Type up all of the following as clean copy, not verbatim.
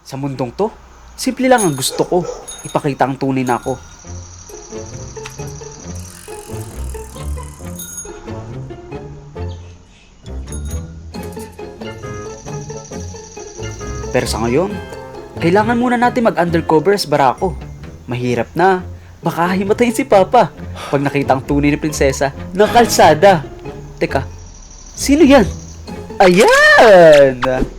Sa mundong to, simple lang ang gusto ko. Ipakita ang tunay na ako. Pero sa ngayon, kailangan muna natin mag-undercover sa barako. Mahirap na. Baka himatayin si Papa pag nakita ang tunay na prinsesa ng kalsada. Teka, sino yan? Ayan!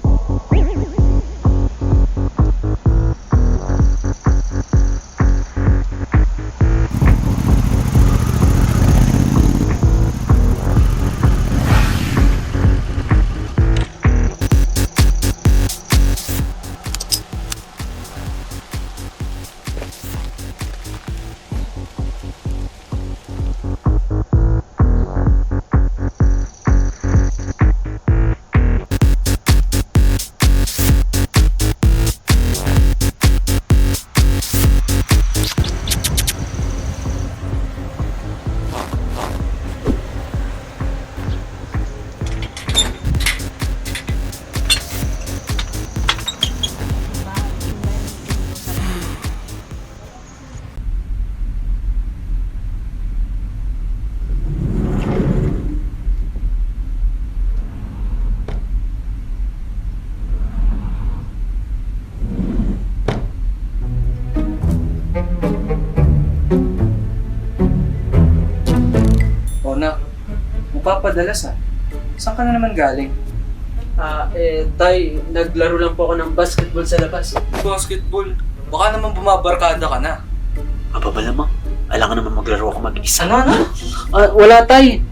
O na, mapapadalas ha. Saan ka na naman galing? Tay, naglaro lang po ako ng basketball sa labas. Basketball? Baka naman bumabarkada ka na. Aba ba lamang? Alangan naman maglaro ako mag-isa. Ano? Wala tay.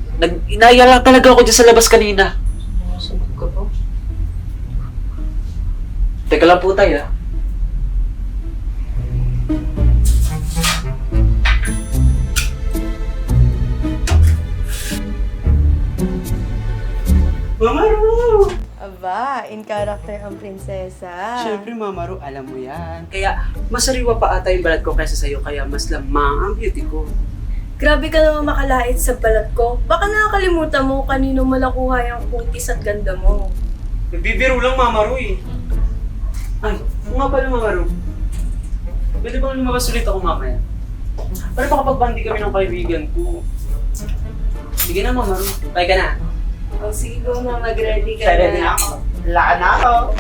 Inaya lang talaga ako dyan sa labas kanina. Sagot ka po? Teka lang po tay ha. Mamaru! Aba, in character ang prinsesa. Siyempre, Mama Ru, alam mo yan. Kaya, masariwa pa ata yung balat ko kaysa sa'yo, kaya mas lamang ang beauty ko. Grabe ka naman makalait sa balat ko. Baka nakakalimutan mo kanino mo nakuha yung kutis at ganda mo. Nagbibiro lang, Mama Ru eh. Ay, kung nga pala, Mama Ru. Pwede bang lumabas ulit ako mamaya? Para makapag-bandi kami ng kaibigan ko. Sige na, Mama Ru. Bye ka na. O sige ko na, mag-ready ka Ready na ako. Wala na ako.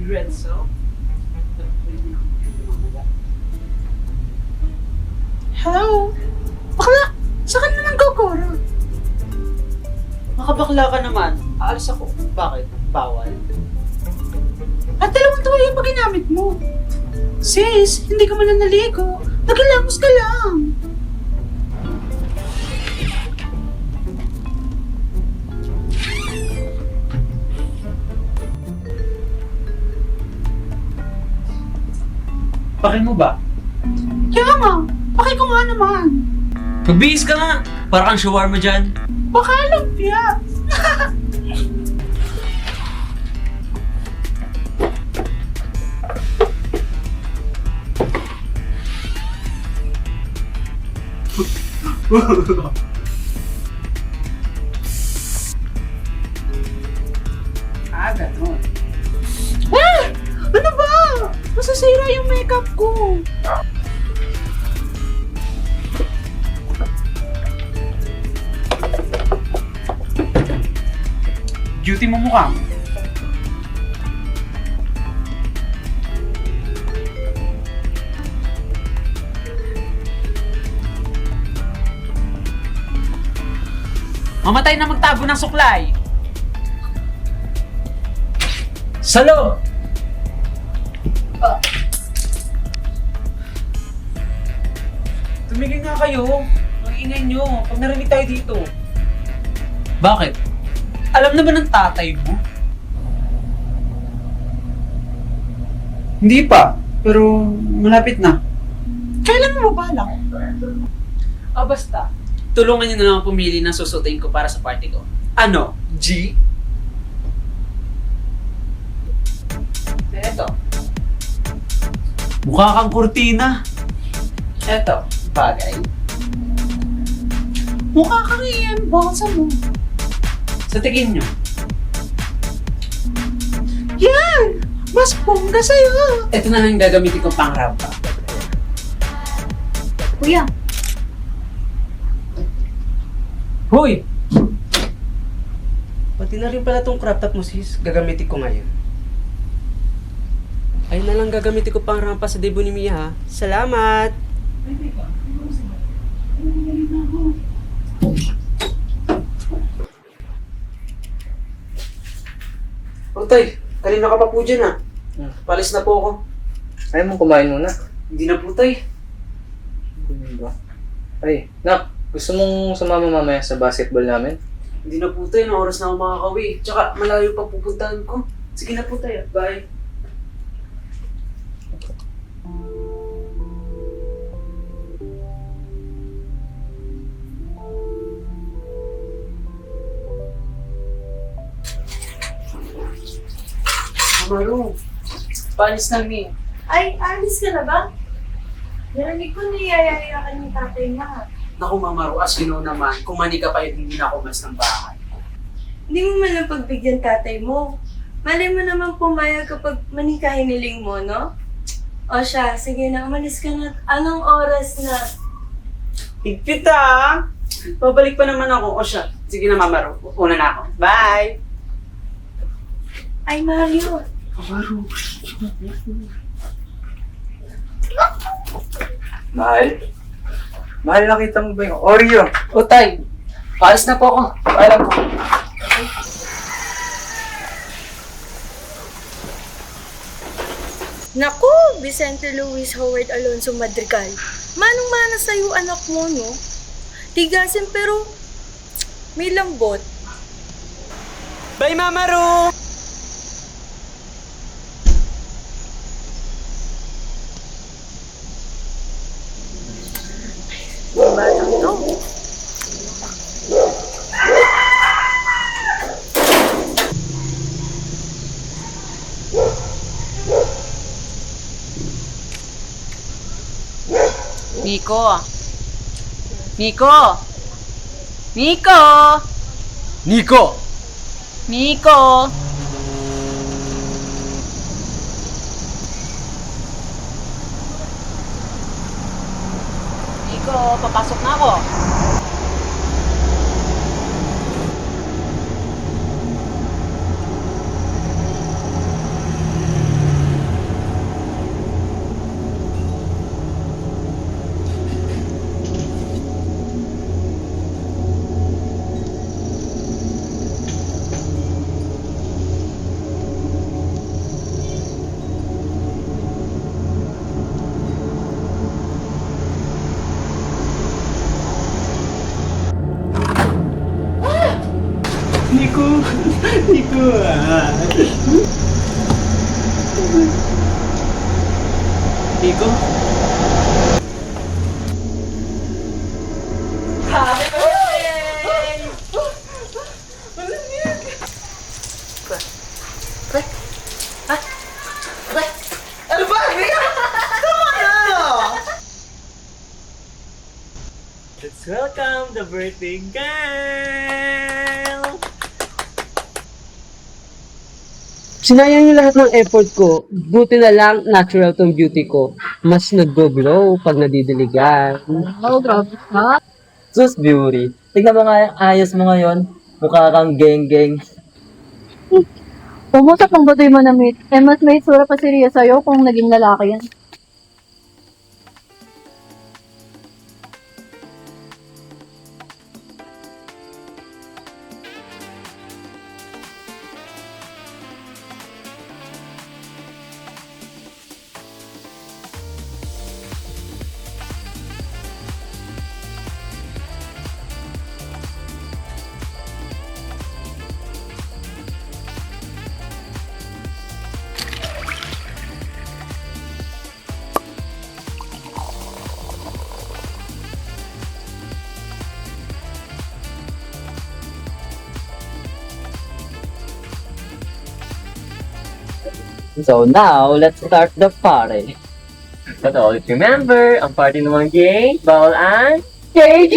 Renzo? Hello? Bakla! Saan ka naman gagora? Makabakla ka naman. Aalis ako. Bakit? Bawal. At dalawang tuwalya pa ginamit mo. Sis, hindi ka man na naligo. Nagilamos ka lang. Pakin mo ba? Kaya nga, paki ko nga naman. Magbihis ka nga! Para kang shawarma dyan. Baka lumpia. Ganun. Ah! Ano ba? Masasira yung makeup ko. Duty mo mukha mo. Mamatay na magtago ng suklay! Salo! Tumigil nga kayo. Ang ingay nyo. Pag narinig tayo dito. Bakit? Alam na ba ng tatay mo? Hindi pa. Pero malapit na. Kailan mo balak? Basta. Tulungan niyo na lang pumili ng susutin ko para sa party ko. Ano? G? Mukha kang kurtina. Eto, bagay. Mukha kang iyan, basa mo. Sa tingin nyo, Yan! Mas bongga sa'yo. ito na lang gagamitin ko pang rampa. Kuya, Hoy! Pati na rin pala tong crop top mo, sis. Gagamitin ko ngayon. Ayun na lang gagamitin ko pang rampa sa debut ni Mia, ha? Salamat! Oh, Tay, kanina ka pa po dyan, ha? Palis na po ako. Ayaw mong kumain muna. Hindi na po, Tay. Ay, nak, gusto mong sumama mamaya sa basketball namin? Hindi na po, Tay. Anong oras na ako makakawi? Tsaka malayo pa pupuntahan ko. Sige na po, Tay. Bye. Amaru, paalis na mi. ay, alis ka na ba? Narinig ko niyayaya ka ni tatay nga. Naku, Mamaru, as you know naman, kung mani ka pa yun, hindi na ako mas ng bahay. Hindi mo man lang pagbigyan tatay mo. Malay mo naman pumayag kapag manika hiniling mo, no? O siya, sige na, umalis ka na. Anong oras na? Higpit ah! Babalik pa naman ako. O siya, sige na, Mamaru. Una na ako. Bye! Ay, Mario. Mamaru. Mahal? Mahal, nakita mo ba yung Oreo? O, Tay. Paalis na po ako. Paalam po. Naku, Vicente Luis Howard Alonso Madrigal. Manong-mana sa'yo anak mo, no? Tigasin pero may lambot. Bye, Mamaru! Batang to. Nico! Nico! Nico! Nico! Nico! Nico, papasok na ako. Nico! Nico ah! Nico? Happy birthday! Ano ba? Let's welcome the birthday girl! Sinayang yung lahat ng effort ko. Buti na lang, natural tong beauty ko. Mas nag-glow pag nadidiligan. Oh, grabe ka. Sus, beauty. Tignan mo nga yung ayos mo ngayon. Mukha kang geng-geng. Pumusap ang butoy mo na meet. Eh, mas may itsura pa si Ria sa'yo kung naging lalaki yan. So now, let's start the party. But always remember, ang party ng mga gay, bawal ang KJ!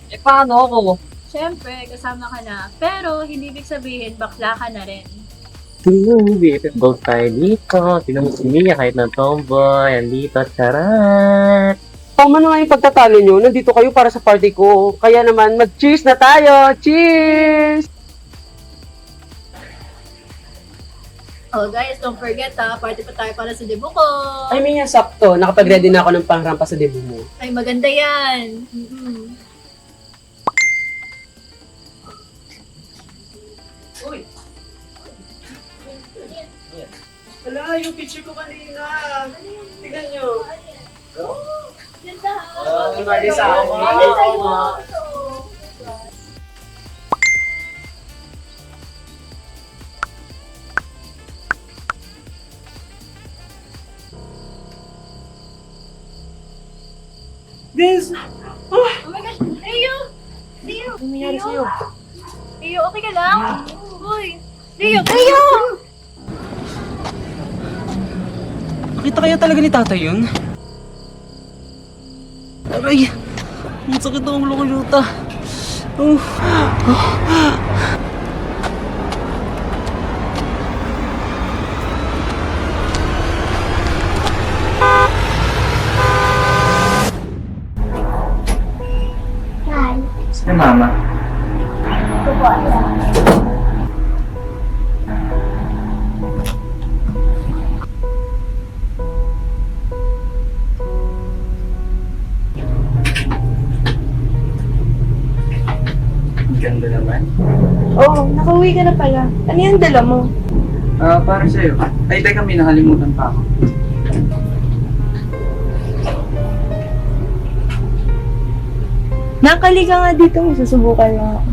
Eh, paano ako? Siyempre, kasama ka na. Pero, hindi ibig sabihin, bakla ka na rin. Beautiful tayo dito. Tinan mo si Mia kahit na tomboy. Andito, charat! Tama na nga yung pagtatalo nyo. Nandito kayo para sa party ko. Kaya naman, mag-cheers na tayo! Cheers! Oh guys, don't forget party pa tayo para sa debut ko. Ay, Mia, sakto. Nakapag-ready na ako ng pangrampa sa debut mo. Ay, maganda yan. Wala, yung picture ko kanina. Tignan nyo. Ganda. Sumali sa ako. This, Oh my gosh, Leo! Leo! Ano nangyari sa'yo? Leo, okay ka lang? Uy! Leo! Leo! Nakita kaya talaga ni tatay yun? Aray! Ang sakit ng ulo ko, Yuta. Si Mama. Ganda naman. Oo, nakauwi ka na pala. Ano yung dala mo? Para sa'yo. Ay, teka, may nakalimutan pa ako. Nakali ka nga dito, may susubukan lang ako.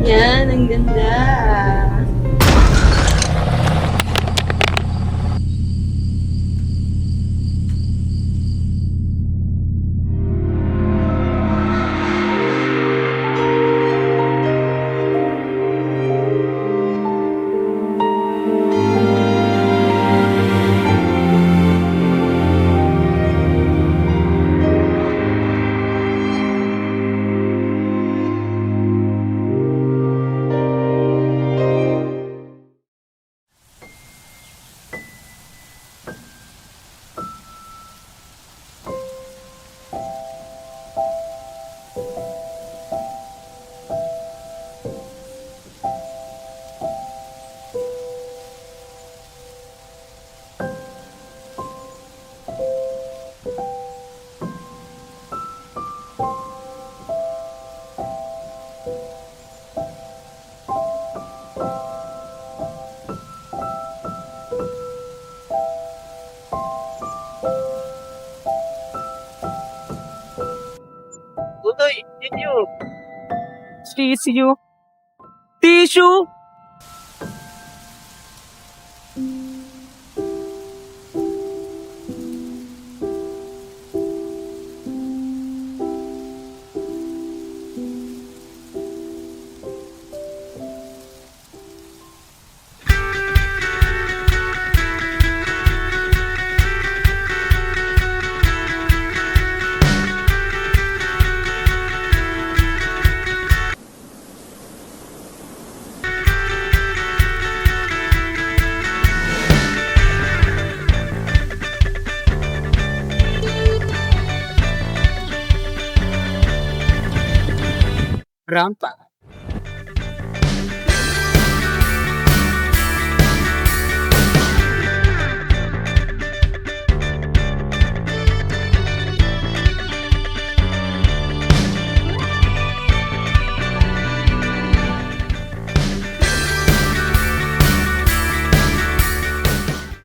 Yan, ang ganda. Tutoy, tissue! Tissue! Tissue! rampa.